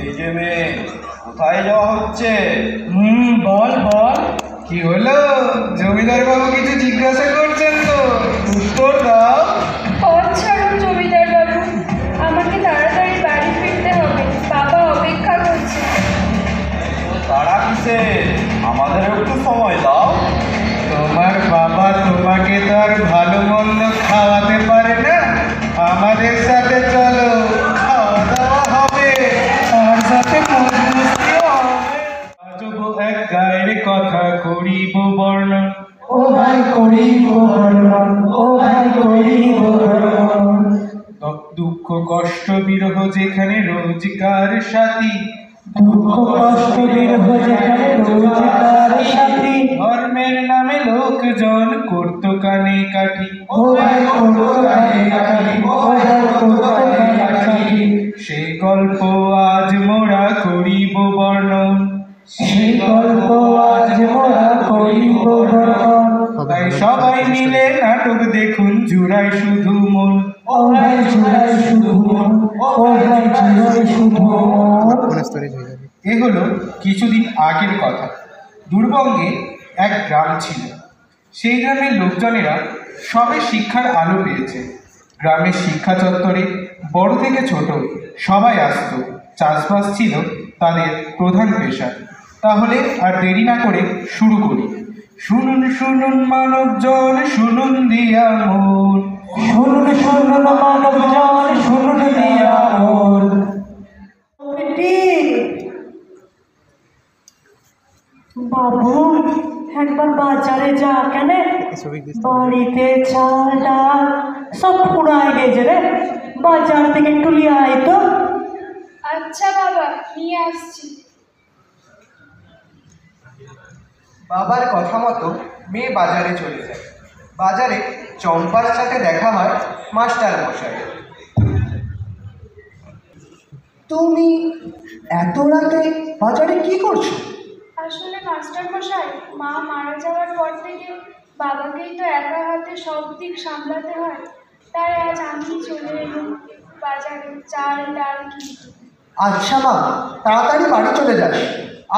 এই যে মেয়ে, কোথায় যাওয়া হচ্ছে? বল বল, কি হলো? জমিদার বাবু কিছু জিজ্ঞাসা করছেন তো, উত্তর দাও। পথ ছাড়ুন জমিদার বাবু, আমাকে তাড়াতাড়ি বাড়ি ফিরতে হবে, বাবা অপেক্ষা করছে। তারা কিসে? আমাদের একটু সময় দাও। তোমার বাবা তোমাকে তো আর ভালো মন্দ খাওয়াতে পারে না, আমাদের সাথে চলো, খাওয়া দাওয়া হবে, আর সাথে মজ মস্তিও হবে। আজব এক গায়ের কথা করিব বর্ণন, ও ভাই করিব বর্ণন, ও ভাই করিব বর্ণন। দুঃখ কষ্ট বিরহ যেখানে রোজগার সাথী, দুঃখ কষ্ট বিরহ যেখানে রোজগার সাথী, ধর্মের নামে লোকজন করত কানে কাঠি, ও ভাই করত কানে কাঠি, ও ভাই করত কানে কাঠি। সেই গল্প আজ মোরা করিব বর্ণন, সেই গল্প আজ মোরা করিব বর্ণন। তাই সবাই মিলে নাটক দেখুন, জুড়াই শুধু মন, ও ভাই জুড়াই শুধু মন, ও ভাই জুড়াই শুধু মন। এ হলো কিছুদিন আগের কথা। দূরবঙ্গে এক গ্রাম ছিল। সেই গ্রামের লোকজনেরা সবে শিক্ষার আলো পেয়েছে। গ্রামের শিক্ষা চত্বরে বড় থেকে ছোট সবাই আসত। চাষবাস ছিল তাদের প্রধান পেশা। তাহলে আর দেরি না করে শুরু করি। শুনুন শুনুন মানবজন, শুনুন দিয়া মন, শুনুন শুনুন মানবজন, শুনুন দিয়া মন। বাবু একবার বাজারে যা, কেন বাড়িতে চাল ডাল সব পুরাই গেছে রে, বাজার থেকে একটু নিয়ে আয় তো। আচ্ছা বাবা, নিয়ে আসছি। বাবার কথা মতো মেয়ে বাজারে চলে যায়। বাজারে চম্পার সাথে দেখা হয় মাস্টার মশাই। তুমি এত রাতে বাজারে কি করছো? আসলে মাস্টার মশাই, মা মারা যাওয়ার পর থেকে বাবাকেই তো একা হাতে সব দিক সামলাতে হয়, তাই আজ আমি চলে এলাম বাজারে চাল ডাল কিনতে। আচ্ছা মা, তাড়াতাড়ি বাড়ি চলে যাস।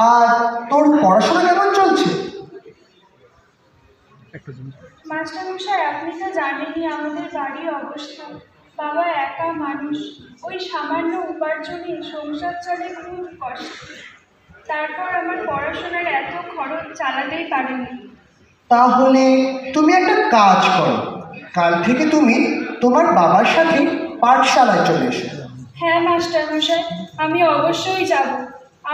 আর তোর পড়াশোনা কেমন চলছে? মাস্টার মশাই, আপনি তো জানেনই আমাদের বাড়ির অবস্থা। বাবা একা মানুষ, ওই সামান্য উপার্জনে সংসার চলে খুব কষ্ট। তারপর আমার পড়াশোনার এত খরচ চালাতেই পারেনি। তাহলে তুমি একটা কাজ করো, কাল থেকে তুমি তোমার বাবার সাথে পাঠশালায় চলে এসো। হ্যাঁ মাস্টার মশাই, আমি অবশ্যই যাব।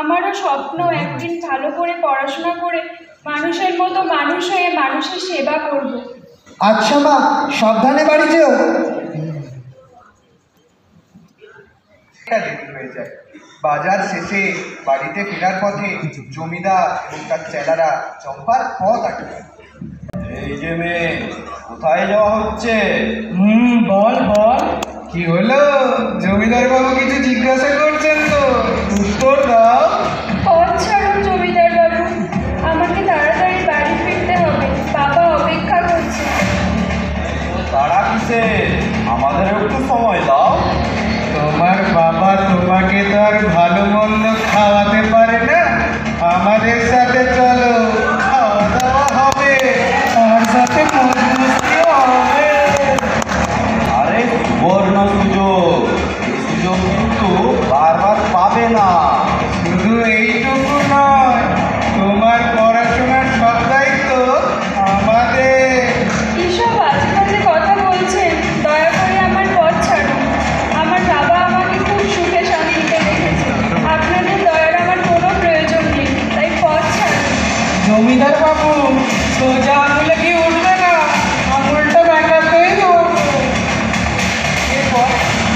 আমারও স্বপ্ন একদিন ভালো করে পড়াশোনা করে মানুষের মতো মানুষ হয়ে মানুষের সেবা করব। আচ্ছা মা, সাবধানে বাড়ি যেও। দেরি হয়ে যায়। বাজার শেষে বাড়িতে ফেরার পথে জমিদার এবং তার চেলারা চম্পার পথ আটকায়। এই যে মেয়ে, কোথায় যাওয়া হচ্ছে? বল বল, কি হলো? জমিদার বাবু কিছু জিজ্ঞাসা করছেন তো, উত্তর দাও। পথ ছাড়ুন জমিদার বাবু, আমাকে তাড়াতাড়ি বাড়ি ফিরতে হবে, বাবা অপেক্ষা করছে। তারা কিসে? আমাদের একটু সময় দাও। তোমার বাবা তোমাকে তো আর ভালো মন্দ খাওয়াতে পারে না, আমাদের সাথে চলো, খাওয়া দাওয়া হবে, আর সাথে মজ মস্তিও হবে। আরে সুবর্ণ সুযোগ, এই সুযোগ কিন্তু বারবার পাবে না। শুধু এইটুকু নয়, তোমার পড়াশোনার সব দায়িত্ব আমাদের। এসব বাজে বাজে কথা বলছেন, দয়া করে আমার পথ ছাড়ুন। আমার বাবা আমাকে খুব সুখে শান্তিতে রেখেছে, আপনাদের দয়ার আমার কোনো প্রয়োজন নেই, তাই পথ ছাড়ুন। জমিদার বাবু সোজা আঙুলে কি উঠবে না, আঙুলটা ব্যাটাতেই দেবো। এরপর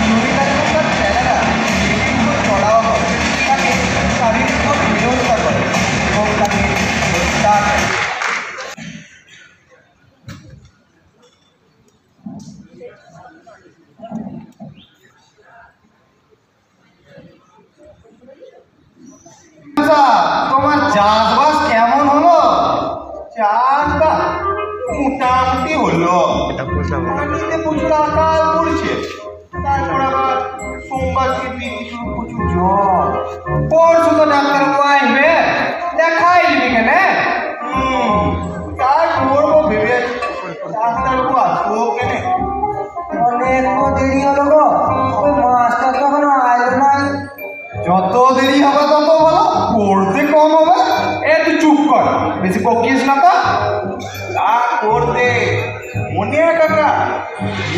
জমিদার এবং তার চেলারা বিভিন্ন চড়াও করে তাকে শারীরিকভাবে বিরোধিতা করে এবং তাকে হত্যা করে। তোমার চাষবাস কেমন হলো? চাষবাস মোটামুটি হলো। পানিতে প্রচুর আকাল পড়ছে, তারপর আবার সোমবার থেকে প্রচুর জল। পরশু তো ডাক্তারবাবু আসবে, দেখাই নিবি কেন? কাজ করবো ভেবে ডাক্তারবাবু আসবো কেন? অনেক তো দেরি হলো গো, ওই মাস্টার তো এখনো আইলো নাই। যত দেরি হবে তত ভালো, পড়তে কম হবে। তুই চুপ কর, বেশি বকিস না তো। তা করতে মনে কাকা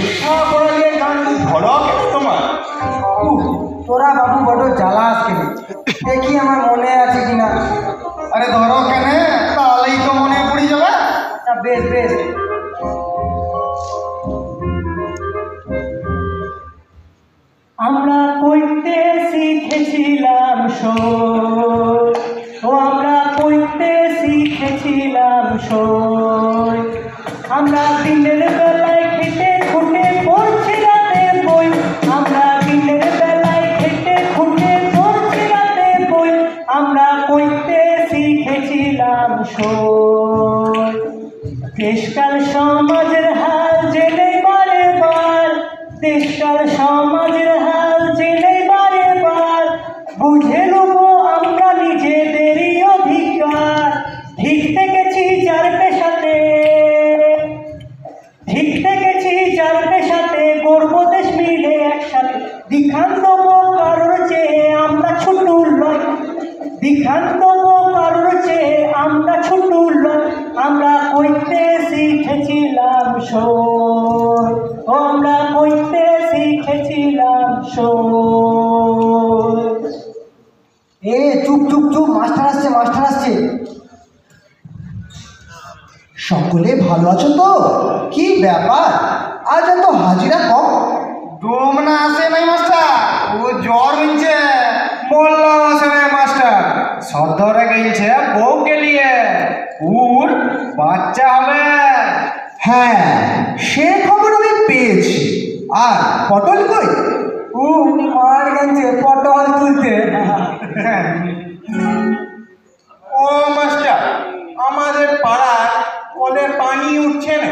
লেখা পড়া নিয়ে গান ভালো কেন তোমার? তোরা বাবু বড় জ্বালাস কেন, দেখি আমার মনে আছে কিনা। আরে ধরো কেন, তাহলেই তো মনে পড়ে যাবে। আচ্ছা বেশ বেশ। আমরা কইতে শিখেছিলাম সই, ও আমরা কইতে শিখেছিলাম সই। আমরা দিনের বেলায় খেটে খুঁটে পড়ছি রাতে বই, আমরা দিনের বেলায় খেটে খুঁটে পড়ছি রাতে বই। আমরা কইতে শিখেছিলাম সই। দেশকাল সমাজের হাল জেনে বারে বার, দেশকাল সমাজের হাল জেনে বারে বার। বুঝে নেব আমরা নিজেদেরই অধিকার। ঢিকতে গেছি যার পেশাতে, ঢিকতে গেছি যার পেশাতে, গর্ব দেশ মিলে একসাথে। দিখান দেবো কারোর চেয়ে আমরা ছোট লয়, দিখান দেবো কারোর চেয়ে আমরা ছোট লয়। আমরা কইতে শিখেছিলাম সই, ও আমরা কইতে শিখেছিলাম সই। চুপ চুপ চুপ, মাস্টার আসছে মাস্টার আসছে। সকলে ভালো আছো তো? কি ব্যাপার আজ এত হাজিরা কম? ডোম না আসে নাই মাস্টার, ও জ্বর হইছে। মোল্লা আসে নাই মাস্টার, সদরে গেছে বউকে নিয়ে, ওর বাচ্চা হবে। হ্যাঁ সে খবর আমি পেয়েছি। আর পটল কই? ও মার গেছে পটল তুলতে। ও মাস্টার, আমাদের পাড়ার কলে পানি উঠছে না,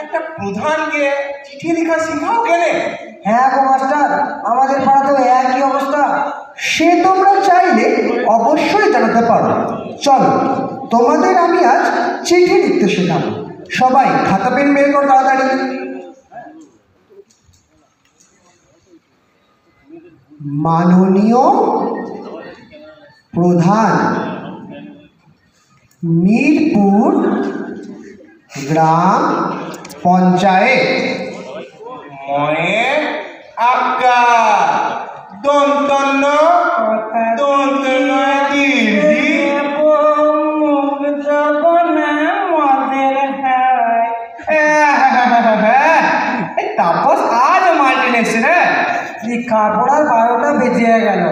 একটা প্রধানকে চিঠি লেখা শেখাও কেনে? হ্যাঁ গো মাস্টার, আমাদের পাড়াতেও একই অবস্থা। সে তোমরা চাইলে অবশ্যই জানাতে পারো। চলো তোমাদের আমি আজ চিঠি লিখতে শেখাবো। সবাই খাতা পেন বের কর তাড়াতাড়ি। মাননীয় প্রধান, মিরপুর গ্রাম পঞ্চায়েত। ময়ে আজ্ঞা দন্তন্য দন্তন্য দীর্ঘি তাপস আজ মাল্টি নেছে রে। লেখাপড়ার 12টা বেজে গেল।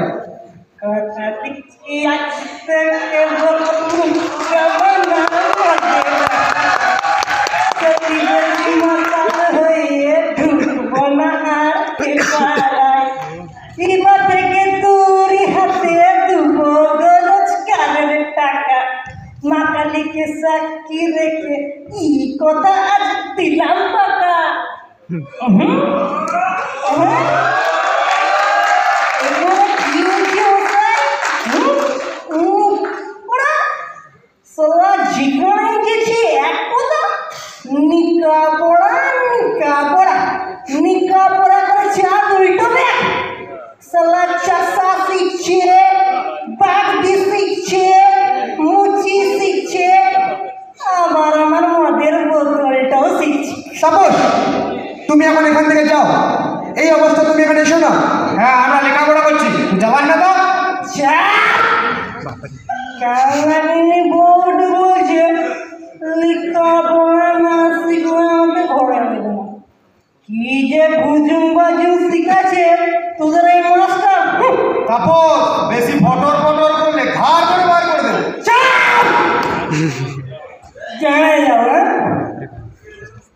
এবার থেকে তোরই হাতে দুবো রোজগারের টাকা, মা কালীকে সাক্ষী রেখে ই কথা আজ দিলাম পাকা। জীবনে গেছে এক কথা, নিকা পড়া নিকা পড়া, নিকা পড়া করেছে আর উল্টো ব্যাগ। সালা চাষা শিখছে, বাগদি শিখছে, মুচি শিখছে, আবার আমার মদের বোতলটাও শিখছে। সাপোজ তুমি এখন এখান থেকে যাও। এই অবস্থা তুমি এখানে এসো না। হ্যাঁ আমরা লেখাপড়া করছি, তুই যাবার না তো? কালানি বোর্ড বলছে লেখাপড়া না শিখলে আমাকে ঘরে দেবে না। কি যে বুঝুম বাজুম শিখাচ্ছে তোদের এই মাস্টার। তাপস বেশি ফটর ফটর করলে ঘাড় করে বার করে দেবো। জানা যাবে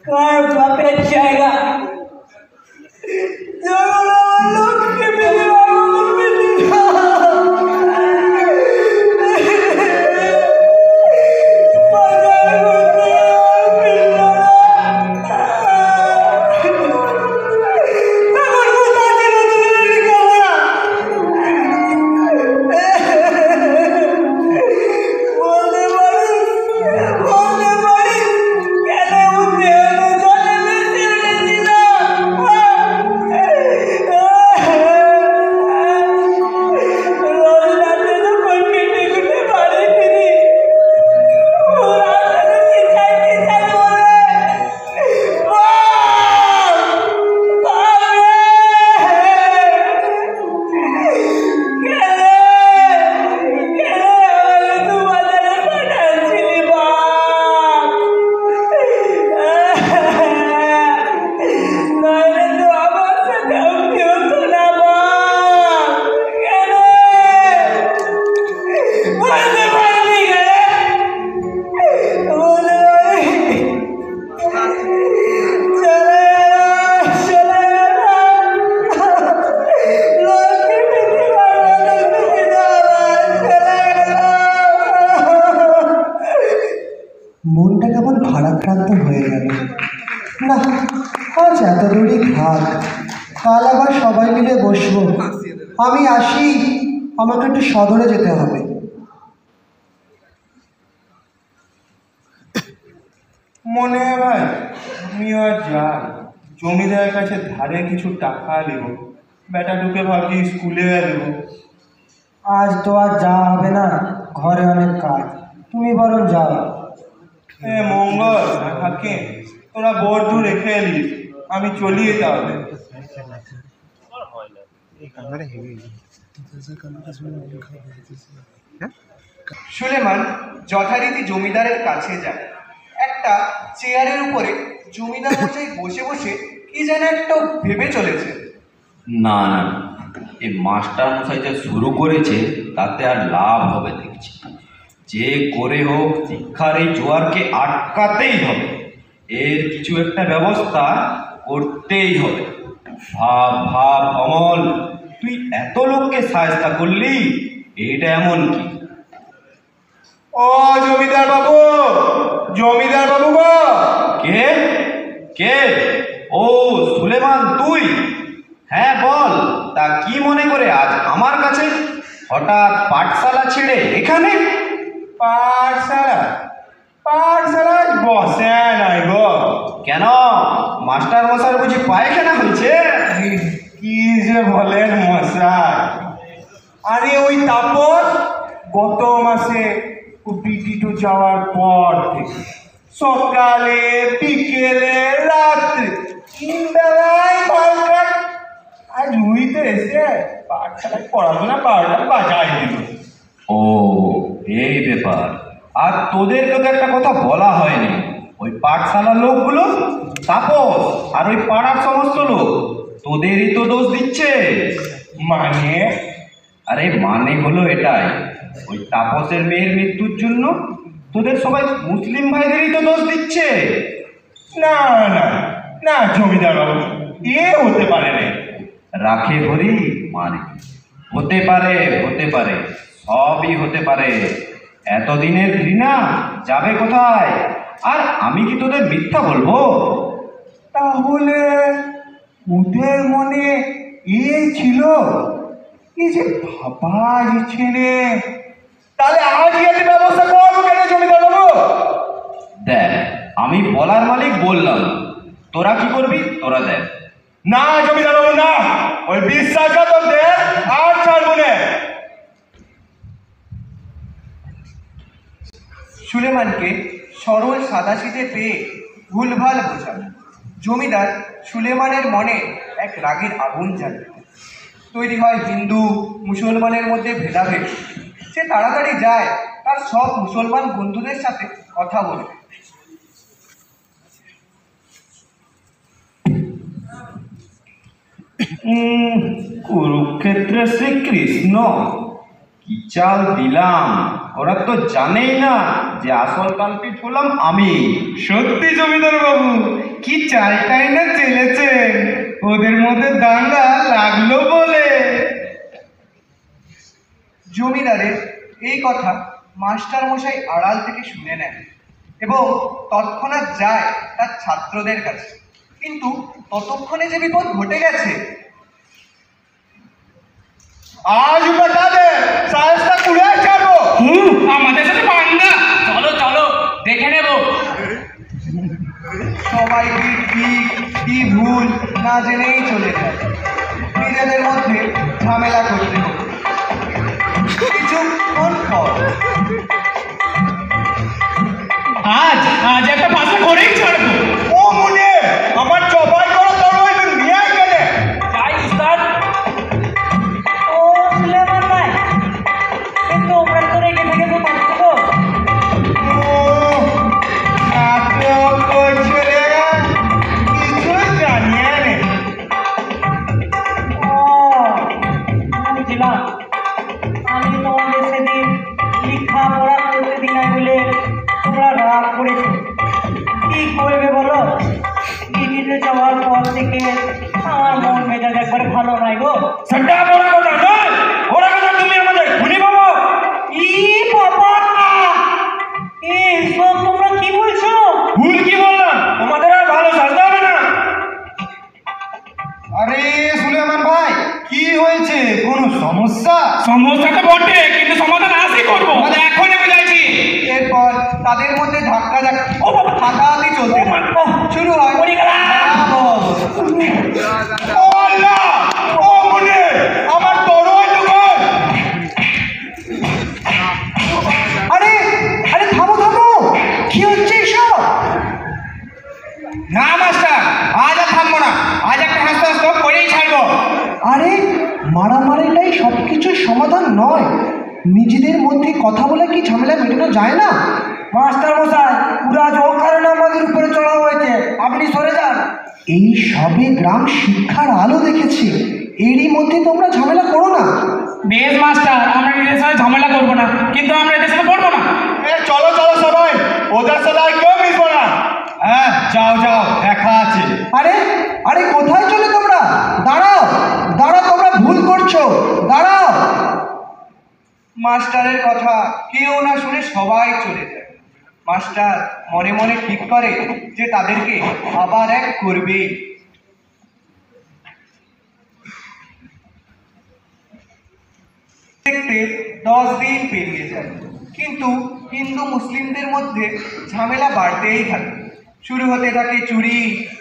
কার বাপের জায়গা। লোককে মেরে তো হয়ে গেল। না, আজ এত দূরই থাক, কাল আবার সবাই মিলে বসবো। আমি আসি, আমাকে একটু সদরে যেতে হবে। মনে হয় ভাই আমিও আর যাই, জমিদারের কাছে ধারে কিছু টাকা নেব, বেটা ঢুকে ভাবছি স্কুলে দেবো। আজ তো আর যাওয়া হবে না, ঘরে অনেক কাজ, তুমি বরং যাও। মঙ্গল না থাকে, তোরা বর্ধু রেখে এলিস, আমি চলি তাহলে। সুলেমান যথারীতি জমিদারের কাছে যায়। একটা চেয়ারের উপরে জমিদার মশাই বসে বসে কি যেন একটা ভেবে চলেছে। না না, এই মাস্টার মশাই যা শুরু করেছে তাতে আর লাভ হবে দেখছি। যে করে হোক শিক্ষার এই জোয়ারকে আটকাতেই হবে, এর কিছু একটা ব্যবস্থা করতেই হবে। ভাব ভাব অমল, তুই এত লোককে সাহায্য করলি, এটা এমন কি? ও জমিদার বাবু, জমিদার বাবু গো! কে কে? ও সুলেমান তুই? হ্যাঁ বল, তা কি মনে করে আজ আমার কাছে হঠাৎ পাঠশালা ছেড়ে এখানে? পাঠশালা? পাঠশালা বসে নাই গো। কেন, মাস্টার মশাই বুঝি পায়খানা হয়েছে? কি যে বলেন মশাই, আরে ওই তাপস গত মাসে পিটি2 যাওয়ার পর থেকে সকালে বিকেলে রাত্রে 3 বেলায় পাল্টায়, আজ উইতে এসে পাঠশালায় পড়াশোনা 12টা বাজায় দিল। ও এই ব্যাপার। আর তোদেরকে তো একটা কথা বলা হয়নি, ওই পাঠশালার লোকগুলো তাপস আর ওই পাড়ার সমস্ত লোক তোদেরই তো দোষ দিচ্ছে। মানে? আরে মানে হলো এটাই, ওই তাপসের মেয়ের মৃত্যুর জন্য তোদের সবাই মুসলিম ভাইদেরই তো দোষ দিচ্ছে। না না না জমিদার বাবু, এ হতে পারে না। রাখে ভরি মানে হতে পারে, হতে পারে, সবই হতে পারে। এতদিনের ঘৃণা যাবে কোথায়? আর আমি কি তোদের মিথ্যা বলবো? তাহলে ওদের মনে এই ছিল, এই যে ভাবা যাচ্ছে রে, তাহলে আজই একটা ব্যবস্থা করবো কেন জমিদার বাবু? দেখ, আমি বলার মালিক বললাম, তোরা কি করবি তোরা দেখ। না জমিদার বাবু না, ওই বিশ্বাসঘাতকদের আর ছাড়বো না। সুলেমানকে সরল সাদাসিধে পেয়ে ভুলভাল বোঝাল। জমিদার সুলেমানের মনে এক রাগের আগুন জ্বালে। তৈরি হয় হিন্দু মুসলমানের মধ্যে ভেদাভেদ। সে তাড়াতাড়ি যায় তার সব মুসলমান বন্ধুদের সাথে কথা বলবে। কুরুক্ষেত্রে শ্রীকৃষ্ণ কি চাল দিলাম, ওরা তো জানেই না যে আসল কালপিট হলাম আমি। সত্যি জমিদার বাবু, কি চালটাই না চেলেছে, ওদের মধ্যে দাঙ্গা লাগলো বলে। জমিদারের এই কথা মাস্টার মশাই আড়াল থেকে শুনে নেন এবং তৎক্ষণাৎ যায় তার ছাত্রদের কাছে। কিন্তু ততক্ষণে যে বিপদ ঘটে গেছে। আজ বাটাদের সাহসটা কুড়ে ছাড়বো। আমাদের সাথে পান্ডা, চলো চলো দেখে নেব। সবাই কি ভুল না জেনেই চলে যায়। নিজেদের মধ্যে ঝামেলা করতে হবে। কিছুক্ষণ পর আজ একটা ভাষা করেই ছাড়বো। ও মনে আমার জবাই করা তরবারি নিয়ে গেলে যাই উস্তাদ। ও সুলেমান ভাই, কিন্তু ওরা তো রেগে থেকে তো পারছো গো। কিছুই জানিয়ে নে। ও বুঝলাম, আমি তোমাদের সেদিন লেখাপড়া করতে দিনাই বলে তোমরা রাগ করেছো। কি করবে বলো, দিদিতে যাওয়ার পর থেকে আমার মন মেজাজ একবারে ভালো নাই গো। সেটা বড় কথা নয়, ওরা কথা তুমি আমাদের খুনি বাবু। ই বাবা, এই সব তোমরা কি বলছো? ভুল কি বললাম? সমস্যা তো বটে, কিন্তু সমাধান আসি করবো। এখনই বুঝাইছি। এরপর তাদের মধ্যে ধাক্কাধাক্কি হাতাহাতি চলতে থাকে। শুরু হয় ও আল্লাহ, ও মনে আমার তরোয়াল তো কই? আরে আরে থামো থামো, কি হচ্ছে এসব? না মাস্টার, আজ আর থামবো না, আজ একটা হাসতে হাসতে করেই ছাড়বো। আরে মারামারিটাই সব কিছুর সমাধান নয়। নিজেদের মধ্যে কথা বলে কি ঝামেলা মেটানো যায় না? মাস্টার মশাই, পুরা আজ অকারণে আমাদের উপরে চড়া হয়েছে, আপনি সরে যান। এই সবে গ্রাম শিক্ষার আলো দেখেছে, এরই মধ্যে তোমরা ঝামেলা করো না। বেশ মাস্টার, আমরা নিজের সাথে ঝামেলা করবো না, কিন্তু আমরা এদের সাথে পড়বো না। চলো চলো সবাই, ওদের সাথে আর কেউ মিশবো না। হ্যাঁ, যাও যাও, দেখা আছে। আরে আরে কোথায় চলে তোমরা? দাঁড়াও দাঁড়াও, তোমরা ভুল করছো, দাঁড়াও। মাস্টারের কথা কেউ না শুনে সবাই চলে যায়। মাস্টার মনে মনে ঠিক করে যে তাদেরকে আবার এক করবে। দেখতে 10 দিন পেরিয়ে যায়, কিন্তু হিন্দু মুসলিমদের মধ্যে ঝামেলা বাড়তেই থাকে। শুরু হতে থাকে চুরি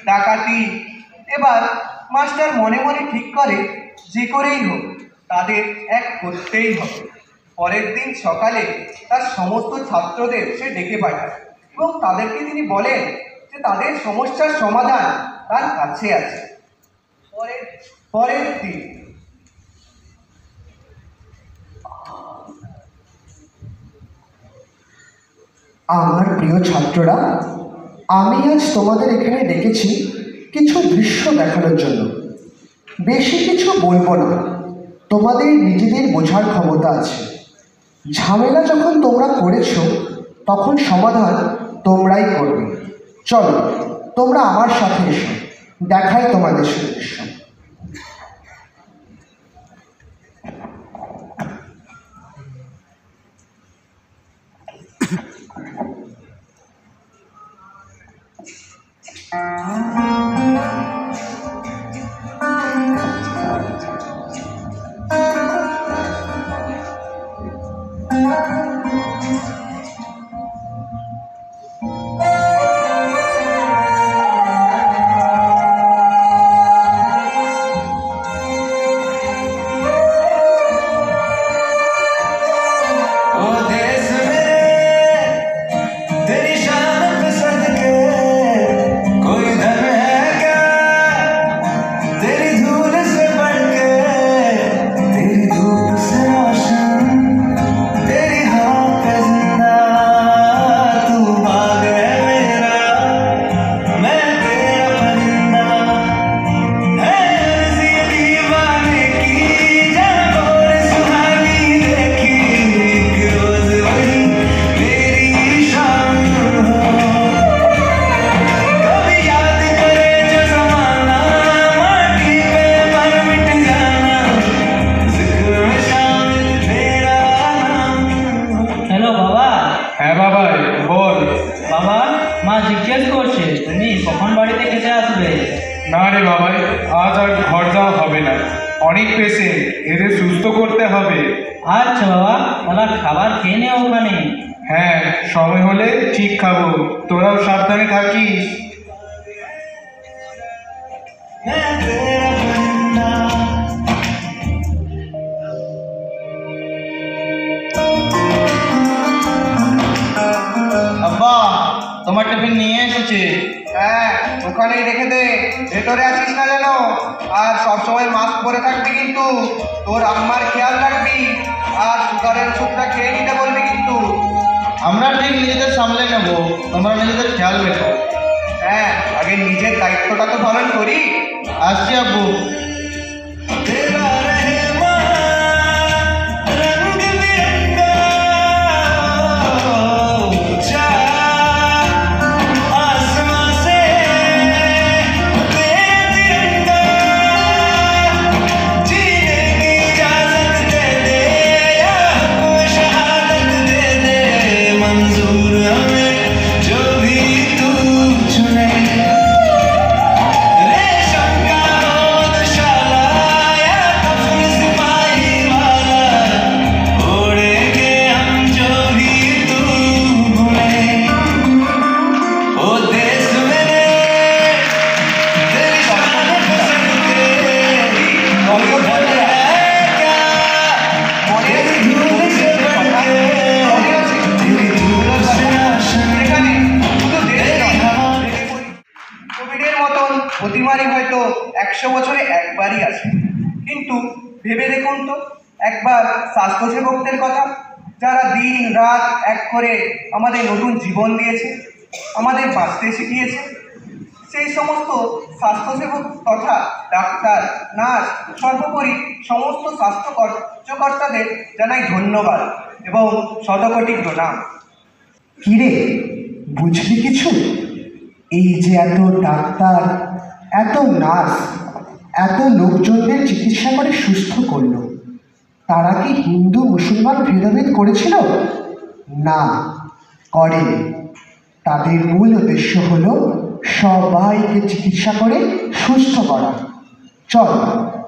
ডাকাতি। এবার মাস্টার মনে মনে ঠিক করে যে করেই হোক তাদের এক করতেই হবে। পরের দিন সকালে তার সমস্ত ছাত্রদের সে ডেকে পাঠায় এবং তাদেরকে তিনি বলেন যে তাদের সমস্যার সমাধান তার কাছে আছে। পরের দিন আমার প্রিয় ছাত্ররা, আমি আজ তোমাদের এখানে ডেকেছি কিছু দৃশ্য দেখানোর জন্য। বেশি কিছু বলবো না, তোমাদের নিজেদের বোঝার ক্ষমতা আছে। ঝামেলা যখন তোমরা করেছো, তখন সমাধান তোমরাই করবে। চলো তোমরা আমার সাথে এসো, দেখাই তোমাদের সেই দৃশ্য। না রে বাবাই, আজ আর ঘর যাওয়া হবে না, অনেক পেশেন্ট, এদের সুস্থ করতে হবে। আচ্ছা বাবা, তাহলে খাবার খেয়ে নেও ওখানে। হ্যাঁ, সময় হলে ঠিক খাবো, তোরাও সাবধানে থাকিস। আব্বা, তোমার টিফিন নিয়ে এসেছে। হ্যাঁ, ওখানেই রেখে দে, ভেতরে আসিস না যেন। আর সবসময় মাস্ক পরে থাকবি, কিন্তু তোর আম্মার খেয়াল রাখবি। আর সুগারের ওষুধটা খেয়ে নিতে বলবি কিন্তু। আমরা ঠিক নিজেদের সামলে নেব, তোমরা নিজেদের খেয়াল রেখো। হ্যাঁ, আগে নিজের দায়িত্বটা তো পালন করি। আসছি আব্বু। रेशम का हो ভেবে দেখুন তো একবার স্বাস্থ্যসেবকদের কথা, যারা দিন রাত এক করে আমাদের নতুন জীবন দিয়েছে, আমাদের বাঁচতে শিখিয়েছে। সেই সমস্ত স্বাস্থ্যসেবক তথা ডাক্তার, নার্স, সর্বোপরি সমস্ত স্বাস্থ্য কার্যকর্তাদের জানাই ধন্যবাদ এবং শতকোটি প্রণাম। কিরে, বুঝলি কিছু? এই যে এত ডাক্তার, এত নার্স, এত লোকজনদের চিকিৎসা করে সুস্থ করলো, তারা কি হিন্দু মুসলমান ভেদাভেদ করেছিল? না, করেনি। তাদের মূল উদ্দেশ্য হলো সবাইকে চিকিৎসা করে সুস্থ করা। চল,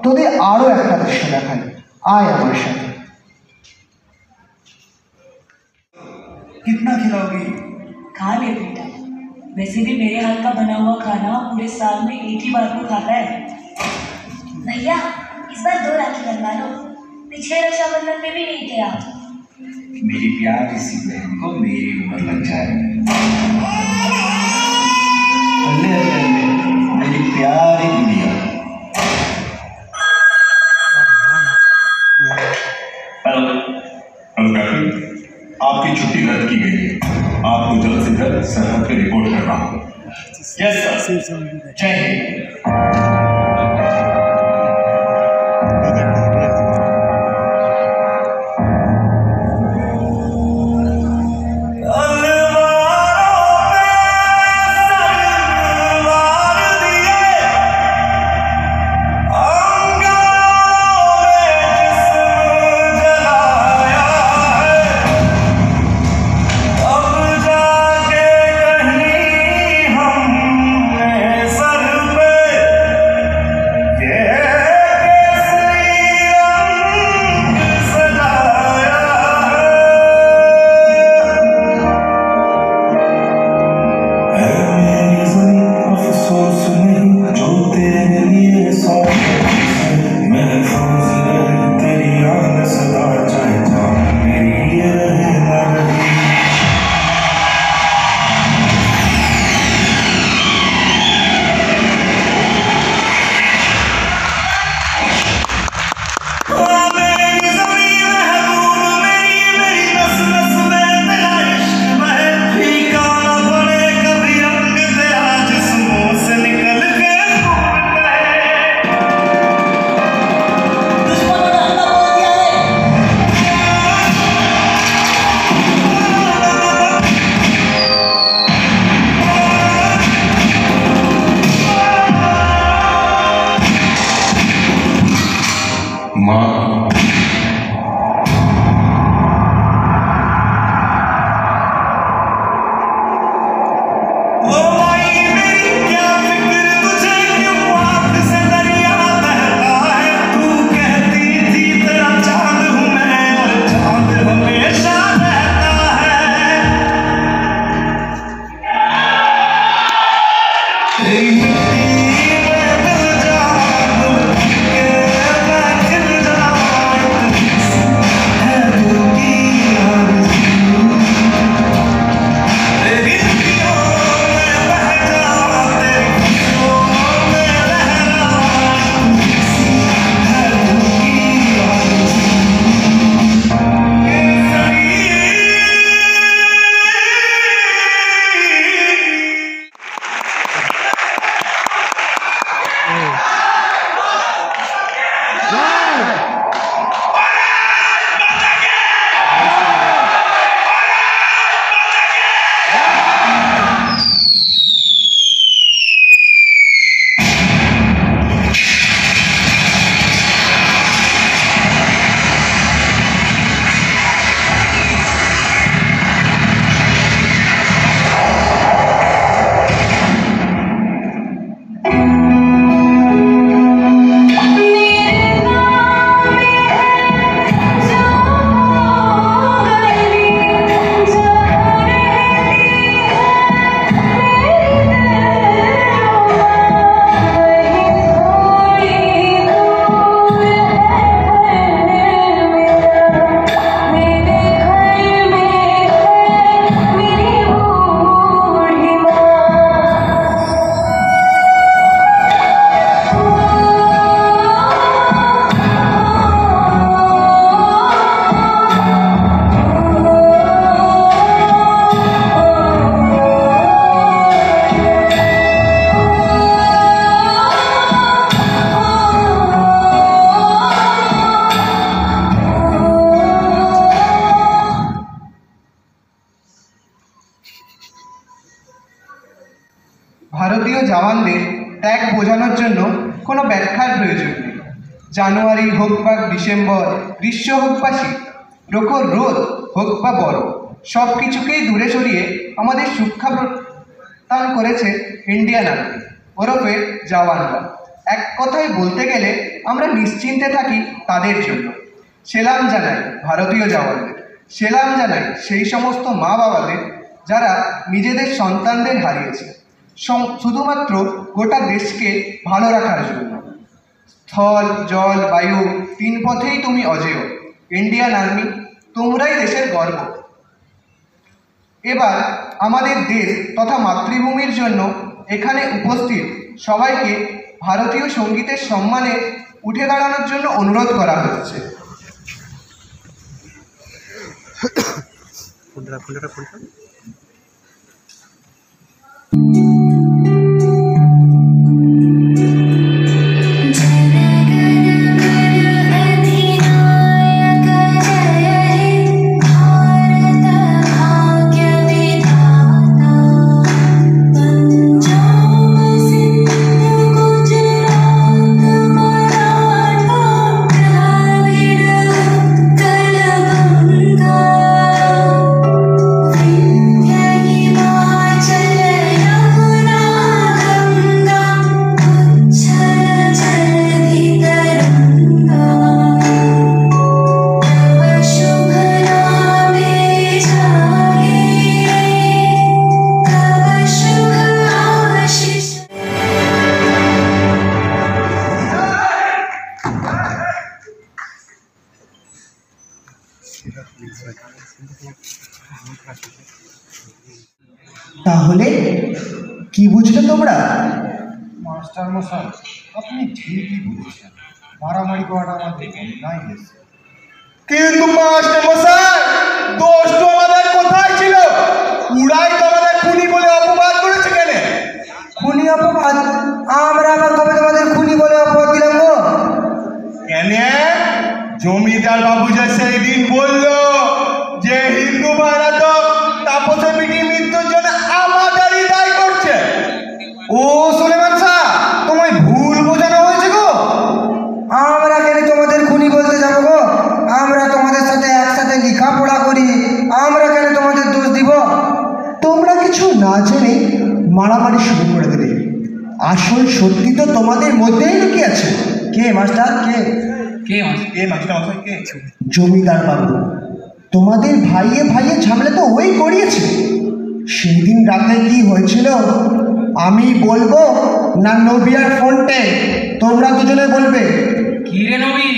তোদের আরও একটা দৃশ্য দেখাই, আয় আমার সাথে। कितना खिलाओगी? खा ले बेटा, वैसे भी मेरे हाथ का बना हुआ खाना पूरे साल में एक ही बार को खाता है। भैया इस बार 2 राखी बनवा लो, पिछले रक्षाबंधन में भी नहीं थे आप। मेरी प्यारी सी बहन को मेरी उम्र लग जाए। अल्ले अल्ले अल्ले, मेरी प्यारी गुड़िया। हेलो हेलो कैप्टन, आपकी छुट्टी रद्द की गई है। आपको जल्द से जल्द सरहद पे रिपोर्ट करना होगा। यस सर, जय हिंद। ভারতীয় জওয়ানদের ত্যাগ বোঝানোর জন্য কোনো ব্যাখ্যার প্রয়োজন নেই। জানুয়ারি হোক বা ডিসেম্বর, গ্রীষ্ম হোক বা শীত, প্রখর রোদ হোক বা বরফ, সব কিছুকেই দূরে সরিয়ে আমাদের সুরক্ষা প্রদান করেছে ইন্ডিয়ান আর্মি ওরফে জওয়ানরা। এক কথায় বলতে গেলে আমরা নিশ্চিন্তে থাকি তাদের জন্য। সেলাম জানাই ভারতীয় জওয়ানদের, সেলাম জানাই সেই সমস্ত মা বাবাদের যারা নিজেদের সন্তানদের হারিয়েছে শুধুমাত্র গোটা দেশকে ভালো রাখার জন্য। স্থল, জল, বায়ু, তিন পথেই তুমি অজেয়। ইন্ডিয়ান আর্মি, তোমরাই দেশের গর্ব। এবার আমাদের দেশ তথা মাতৃভূমির জন্য এখানে উপস্থিত সবাইকে ভারতীয় সঙ্গীতের সম্মানে উঠে দাঁড়ানোর জন্য অনুরোধ করা হচ্ছে। তাহলে কি বুঝলে তোমরা? মাস্টার মশাই, আপনি ঠিকই বলেছেন, মারামারি করাটা আমাদের নাই হয়েছে। কিন্তু মাস্টার মশাই, দোষ তো আমাদের কোথায় ছিল? উড়াই তো আমাদের খুনি বলে অপবাদ করেছে কেন? খুনি অপবাদ? আমরা আবার কবে তোমাদের খুনি বলে অপবাদ দিলাম গো? কেন? জমিদার বাবু যে সেই দিন বলল যে হিন্দু ভাইরা তো তাপসের পিটি মৃত্যুর জন্য আমাদেরই দায়ী করছে। ও সুলেমান শাহ, তোমায় ভুল বোঝানো হয়েছে গো। আমরা কেন তোমাদের খুনি বলতে যাবো গো? আমরা তোমাদের সাথে একসাথে লেখাপড়া করি, আমরা কেন তোমাদের দোষ দিব? তোমরা কিছু না জেনে মারামারি শুরু করে দেবে। আসল সত্যি তো তোমাদের মধ্যেই লুকিয়ে আছে। কে মাস্টার? কে মাস্টার মশাই? কে? জমিদার বাবু। তোমাদের ভাইয়ে ভাইয়ে ঝামেলা তো ওই করিয়েছে। সেই দিন রাতে কি হয়েছিল আমি বলবো না নবী আর ফোনটে? তোমরা দুজনে বলবে। কি রে নবী,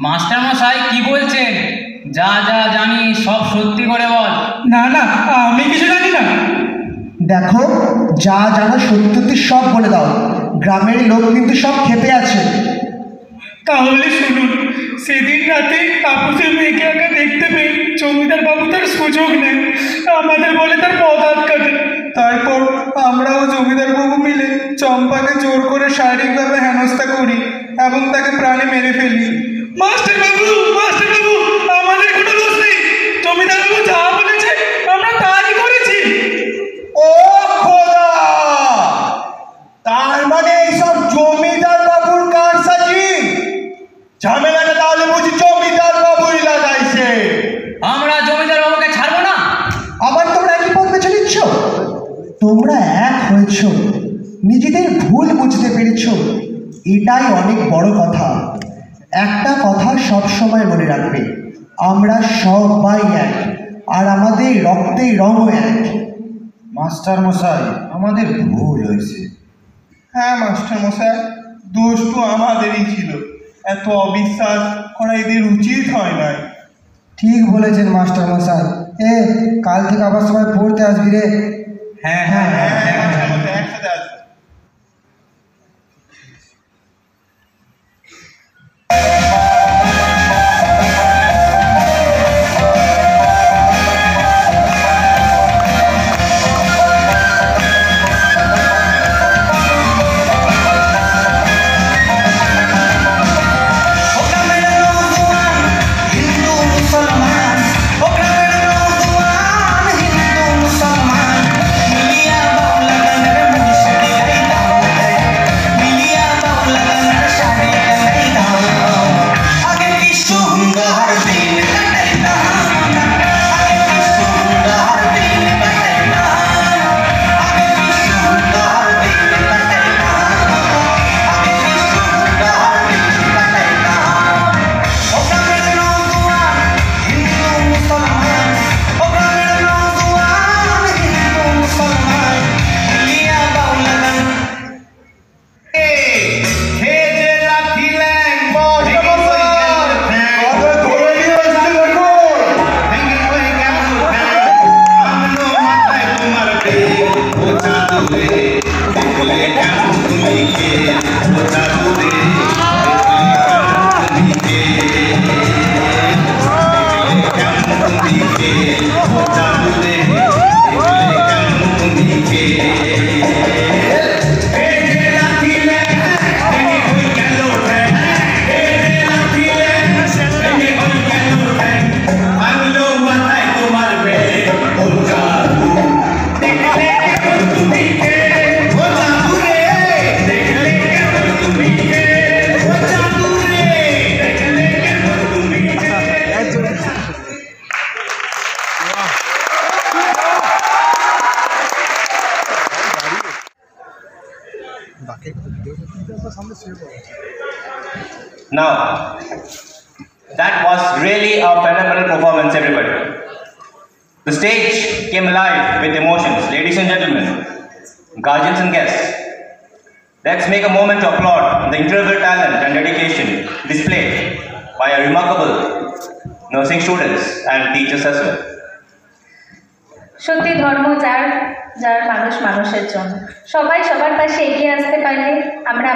মাস্টার মশাই কি বলছেন? যা যা জানি সব সত্যি করে বল। না না, আমি কিছু জানি না। দেখো, যা জানো সত্যি সব বলে দাও। গ্রামের লোক কিন্তু সব ক্ষেপে আছে। তাহলে শুনুন, সেদিন রাতে তাপসের মেয়েকে একা দেখতে পেয়ে জমিদার বাবু তার সুযোগ নেন, আমাদের বলে তার পথ আটকাতে। তারপর আমরাও জমিদার বাবু মিলে চম্পাকে জোর করে শারীরিকভাবে হেনস্থা করি এবং তাকে প্রাণে মেরে ফেলি। মাস্টার বাবু, আমাদের কোনো দোষ নেই। জমিদার বাবু যা বলেছে আমরা তাই করেছি। ও খোদা! তার মানে এইসব জমিদার বাবুর কারসাজি? ঝামেলাটা তাহলে বুঝি জমিদার বাবুই লাগাইছে। আমরা জমিদার বাবুকে ছাড়বো না। আবার তোমরা একই পথ বেছে নিচ্ছ? তোমরা এক হয়েছ, নিজেদের ভুল বুঝতে পেরেছ, এটাই অনেক বড় কথা। একটা কথা সব সময় মনে রাখবে, আমরা সবাই এক, আর আমাদের রক্তের রঙও এক। মাস্টার মশাই, আমাদের ভুল হয়েছে। হ্যাঁ মাস্টার মশাই, দোষ তো আমাদেরই ছিল। এত অবিশ্বাস করা এদের উচিত হয় নাই। ঠিক বলেছেন মাস্টার মশাই। কাল থেকে আবার সবাই পড়তে আসবি রে। হ্যাঁ একসাথে আসবো। Hindu Musalman, India, Bangladesh, Muslim. Now, that was really a phenomenal performance, everybody. The stage came alive with emotions. Ladies and gentlemen, guardians and guests, let's make a moment to applaud the incredible talent and dedication displayed by our remarkable nursing students and teachers as well. সত্যি ধর্ম যার যার মানুষ মানুষের জন্য সবাই সবার পাশে এগিয়ে আসতে পারলে আমরা